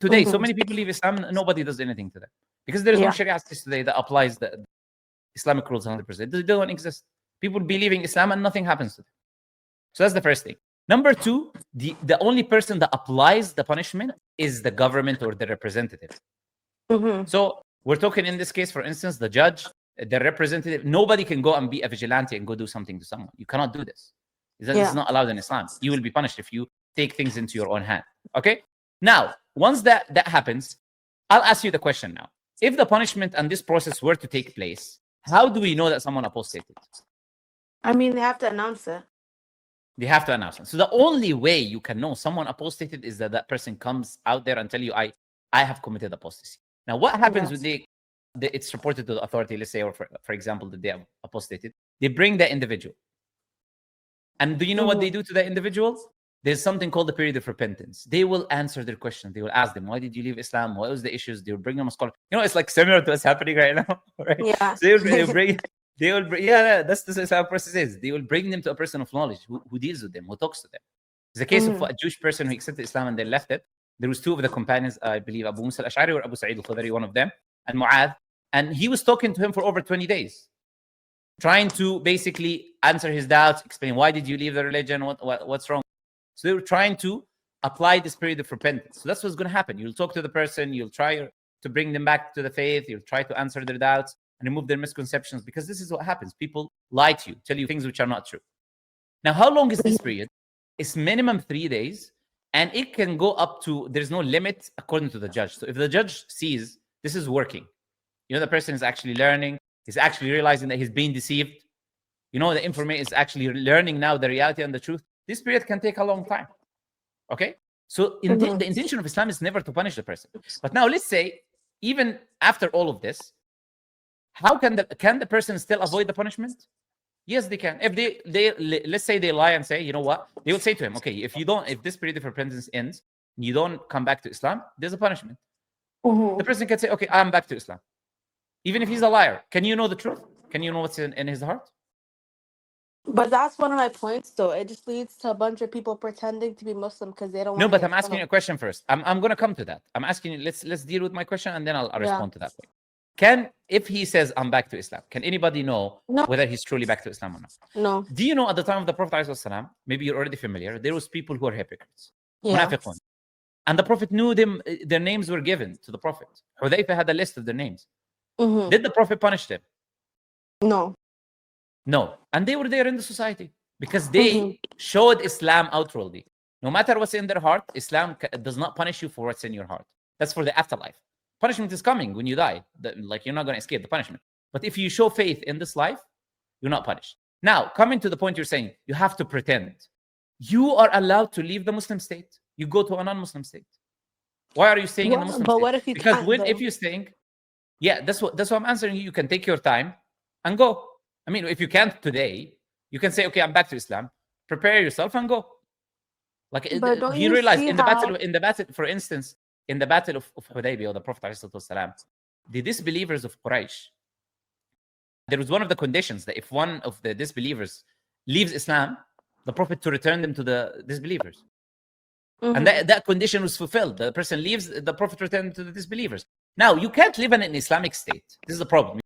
Today, so many people leave Islam and nobody does anything to them. Because there is no Sharia system today that applies the Islamic rules 100%. They don't exist. People be leaving Islam and nothing happens to them. So that's the first thing. Number two, the only person that applies the punishment is the government or the representative. So we're talking in this case, for instance, the judge, the representative. Nobody can go and be a vigilante and go do something to someone. You cannot do this. It's not allowed in Islam. You will be punished if you take things into your own hand. Okay? Now, once that happens, I'll ask you the question now. If the punishment and this process were to take place, how do we know that someone apostated? I mean, they have to announce it. They have to announce it. So the only way you can know someone apostated is that person comes out there and tell you, I have committed apostasy. Now, what happens when it's reported to the authority, let's say, or for example, that they have apostated? They bring the individual. And do you know what they do to the individual? There's something called the period of repentance. They will answer their question. They will ask them, why did you leave Islam? What was the issues? They will bring them a scholar. You know, it's like similar to what's happening right now. Right? Yeah. So they will bring, that's how the process is. They will bring them to a person of knowledge who deals with them, who talks to them. It's a case of a Jewish person who accepted Islam and then left it. There was two of the companions, I believe, Abu Musa al-Ash'ari or Abu Sa'id al-Khudri, one of them, and Mu'adh. And he was talking to him for over 20 days, trying to basically answer his doubts, explain, why did you leave the religion? What's wrong? So they were trying to apply this period of repentance. So that's what's going to happen. You'll talk to the person. You'll try to bring them back to the faith. You'll try to answer their doubts and remove their misconceptions, because this is what happens. People lie to you, tell you things which are not true. Now, how long is this period? It's minimum 3 days, and it can go up to, there's no limit according to the judge. So if the judge sees this is working, the person is actually learning, he's actually realizing that he's being deceived, the information is actually learning now the reality and the truth, this period can take a long time. Okay? So the intention of Islam is never to punish the person. But now let's say, even after all of this, how can the person still avoid the punishment? Yes, they can. If they let's say they lie and say, you know what? They will say to him, okay, if this period of repentance ends, you don't come back to Islam, there's a punishment. The person can say, okay, I'm back to Islam. Even if he's a liar, can you know the truth? Can you know what's in his heart? But that's one of my points, though. It just leads to a bunch of people pretending to be Muslim because they don't want No, but I'm asking you a question first. I'm going to come to that. I'm asking you, let's deal with my question, and then I'll respond to that point. If he says, I'm back to Islam, can anybody know whether he's truly back to Islam or not? No. Do you know at the time of the Prophet ﷺ, maybe you're already familiar, there was people who are hypocrites. Munafiqun. And the Prophet knew them, their names were given to the Prophet. Hudayfa had a list of their names. Did the Prophet punish them? No. No. And they were there in the society because they showed Islam outwardly. No matter what's in their heart, Islam does not punish you for what's in your heart. That's for the afterlife. Punishment is coming when you die. You're not going to escape the punishment. But if you show faith in this life, you're not punished. Now, coming to the point you're saying, you have to pretend. You are allowed to leave the Muslim state. You go to a non-Muslim state. Why are you staying in the Muslim state? What if you because if you're staying, that's what I'm answering you. You can take your time and go. I mean, if you can't today, you can say, okay, I'm back to Islam. Prepare yourself and go. Do you realize in the battle, for instance, in the battle of Hudaybiyah, or the Prophet ﷺ, the disbelievers of Quraysh, there was one of the conditions that if one of the disbelievers leaves Islam, the Prophet to return them to the disbelievers. And that condition was fulfilled. The person leaves, the Prophet returned to the disbelievers. Now, you can't live in an Islamic state. This is the problem.